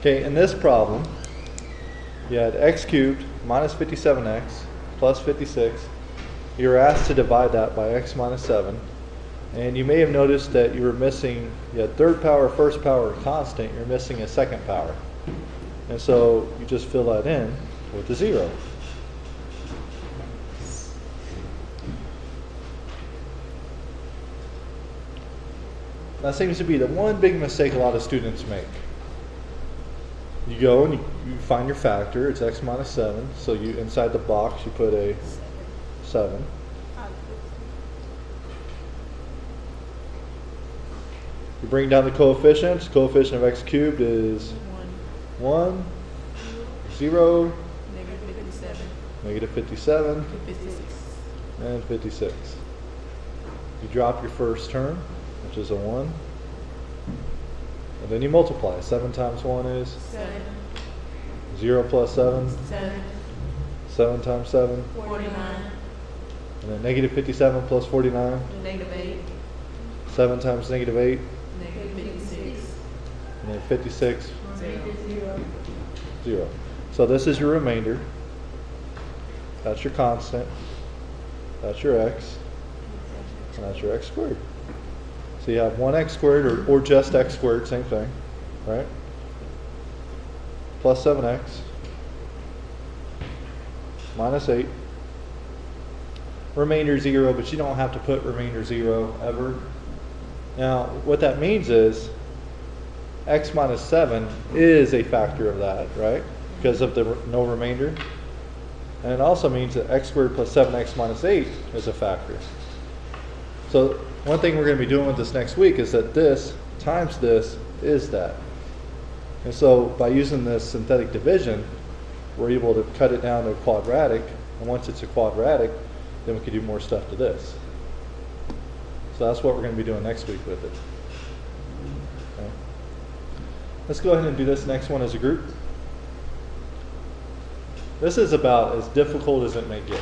Okay, in this problem, you had x cubed minus 57x plus 56. You were asked to divide that by x minus 7. And you may have noticed that you were missing, you had third power, first power, constant. You're missing a second power. And so you just fill that in with a 0. That seems to be the one big mistake a lot of students make. You go and you find your factor. It's x minus 7. So you inside the box you put a 7. You bring down the coefficients. Coefficient of x cubed is 1, 0, negative 57, and 56. You drop your first term, which is a 1. And then you multiply. 7 times 1 is? 7. 0 plus 7? 7. 7 times 7? 49. And then negative 57 plus 49? Negative 8. 7 times negative 8? Negative 56. And then 56? 0. 0. So this is your remainder. That's your constant. That's your x. And that's your x squared. So you have 1x squared or just x squared, same thing, right? Plus 7x minus 8. Remainder 0, but you don't have to put remainder 0 ever. Now, what that means is x minus 7 is a factor of that, right? Because of the no remainder. And it also means that x squared plus 7x minus 8 is a factor. So one thing we're going to be doing with this next week is that this times this is that. And so by using this synthetic division, we're able to cut it down to a quadratic. And once it's a quadratic, then we can do more stuff to this. So that's what we're going to be doing next week with it. Okay. Let's go ahead and do this next one as a group. This is about as difficult as it may get.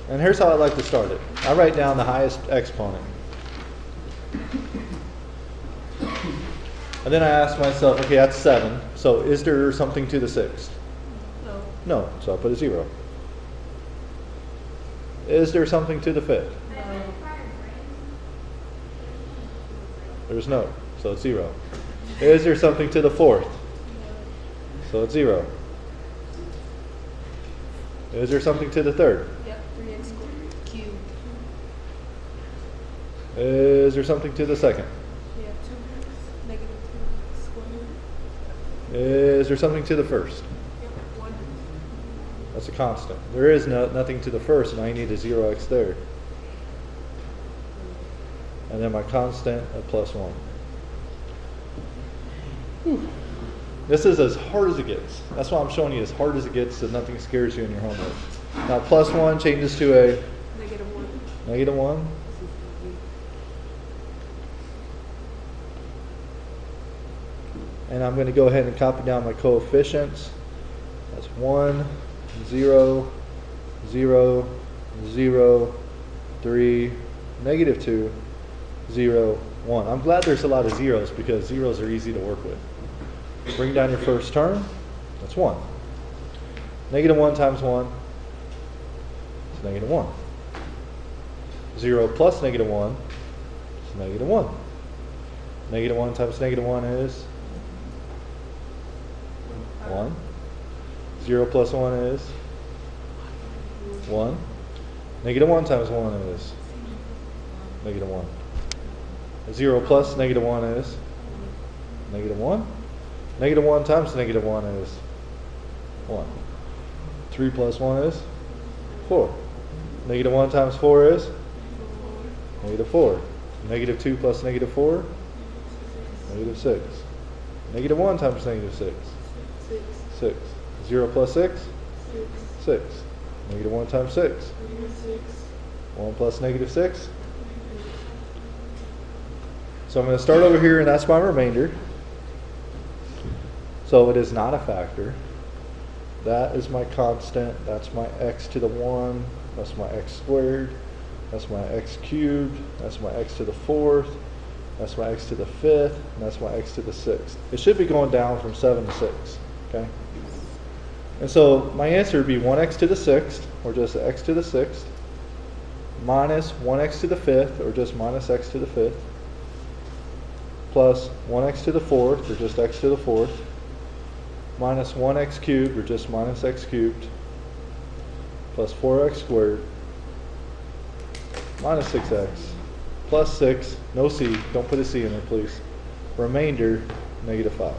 And here's how I like to start it. I write down the highest exponent. And then I ask myself, okay, that's 7. So is there something to the 6th? No. No, so I put a 0. Is there something to the 5th? No. There's no, so it's 0. Is there something to the 4th? So it's 0. Is there something to the 3rd? Yep. 3x squared. Cubed. Is there something to the 2nd? Yeah. 2x. Negative 2x squared. Is there something to the 1st? Yep. 1. That's a constant. There is nothing to the 1st, and I need a 0x there. And then my constant of plus 1. Whew. This is as hard as it gets. That's why I'm showing you as hard as it gets so nothing scares you in your homework. Now plus 1 changes to a Negative 1. negative 1. And I'm going to go ahead and copy down my coefficients. That's 1, 0, 0, 0, 3, negative 2, 0, 1. I'm glad there's a lot of zeros because zeros are easy to work with. Bring down your first term. That's 1. Negative 1 times 1 is negative 1. 0 plus negative 1 is negative 1. Negative 1 times negative 1 is 1. 0 plus 1 is 1. Negative 1 times 1 is negative 1. 0 plus negative 1 is negative 1. Negative 1 times negative 1 is 1. 3 plus 1 is 4. Negative 1 times 4 is negative 4. Negative 2 plus negative 4, negative 6. Negative 1 times negative 6, 6. 0 plus 6, 6. Negative 1 times 6, 1 plus negative 6. So I'm going to start over here, and that's my remainder. So it is not a factor. That is my constant. That's my x to the 1. That's my x squared. That's my x cubed. That's my x to the 4th. That's my x to the 5th, and that's my x to the 6th. It should be going down from 7 to 6, okay? And so my answer would be 1x to the 6th, or just x to the 6th, minus 1x to the 5th, or just minus x to the 5th, plus 1x to the 4th, or just x to the 4th, minus 1x cubed, or just minus x cubed, plus 4x squared, minus 6x, plus 6, no c, don't put a c in there please, remainder, negative 5.